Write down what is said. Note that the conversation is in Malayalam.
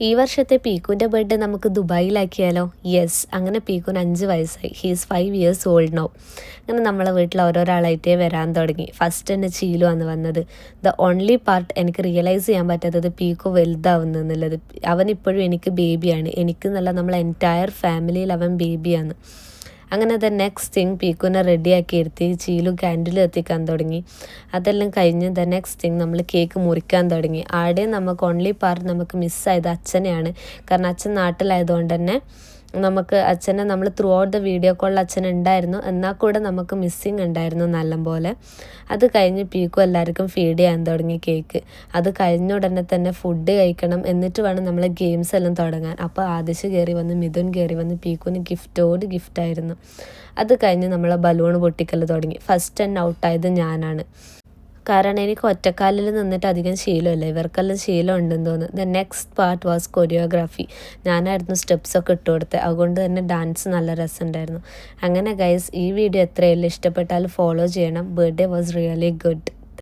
ഈ വർഷത്തെ പീക്കുവിൻ്റെ ബർത്ത്ഡേ നമുക്ക് ദുബായിലാക്കിയാലോ? യെസ്, അങ്ങനെ പീക്കുവിന് 5 വയസ്സായി. He's 5 years old now. അങ്ങനെ നമ്മളെ വീട്ടിൽ ഓരോരാളായിട്ടേ വരാൻ തുടങ്ങി. ഫസ്റ്റ് തന്നെ ചീലു ആണ് വന്നത്. ദ ഓൺലി പാർട്ട് എനിക്ക് റിയലൈസ് ചെയ്യാൻ പറ്റാത്തത് പീക്കു വലുതാവുന്നു എന്നുള്ളത്. അവനിപ്പോഴും എനിക്ക് ബേബിയാണ്. എനിക്കെന്നല്ല, നമ്മളെ എൻറ്റയർ ഫാമിലിയിൽ അവൻ ബേബിയാണ്. അങ്ങനെ ദ നെക്സ്റ്റ് തിങ് പീക്കുവിനെ റെഡിയാക്കി ഇരുത്തി ചീലു ക്യാൻഡിൽ എത്തിക്കാൻ തുടങ്ങി. അതെല്ലാം കഴിഞ്ഞ് ദ നെക്സ്റ്റ് തിങ് നമ്മൾ കേക്ക് മുറിക്കാൻ തുടങ്ങി. ആടെയും നമുക്ക് ഓൺലി പാർട്ട് നമുക്ക് മിസ്സായത് അച്ഛനെയാണ്. കാരണം അച്ഛൻ നാട്ടിലായതുകൊണ്ട് തന്നെ നമുക്ക് അച്ഛനെ നമ്മൾ ത്രൂ ഔട്ട് ദ വീഡിയോ കോളിൽ അച്ഛൻ ഉണ്ടായിരുന്നു, എന്നാൽ കൂടെ നമുക്ക് മിസ്സിങ് ഉണ്ടായിരുന്നു നല്ലപോലെ. അത് കഴിഞ്ഞ് പീക്കു എല്ലാവർക്കും ഫീഡ് ചെയ്യാൻ തുടങ്ങി കേക്ക്. അത് കഴിഞ്ഞ ഉടനെ തന്നെ ഫുഡ് കഴിക്കണം, എന്നിട്ട് വേണം നമ്മൾ ഗെയിംസ് എല്ലാം തുടങ്ങാൻ. അപ്പോൾ ആദിശ് കയറി വന്ന്, മിഥുൻ കയറി വന്ന്, പീക്കുവിന് ഗിഫ്റ്റോട് ഗിഫ്റ്റായിരുന്നു. അത് കഴിഞ്ഞ് നമ്മൾ ബലൂൺ പൊട്ടിക്കൽ തുടങ്ങി. ഫസ്റ്റ് തന്നെ ഔട്ടായത് ഞാനാണ്. കാരണം എനിക്ക് ഒറ്റക്കാലിൽ നിന്നിട്ട് അധികം ശീലമില്ല, ഇവർക്കെല്ലാം ശീലം ഉണ്ടെന്ന് തോന്നുന്നു. The next part was choreography. ഞാനായിരുന്നു സ്റ്റെപ്സൊക്കെ ഇട്ട് കൊടുത്തത്. അതുകൊണ്ട് തന്നെ ഡാൻസ് നല്ല രസമുണ്ടായിരുന്നു. അങ്ങനെ ഗൈസ്, ഈ വീഡിയോ എത്രയല്ല ഇഷ്ടപ്പെട്ടാൽ ഫോളോ ചെയ്യണം. Birthday was really good.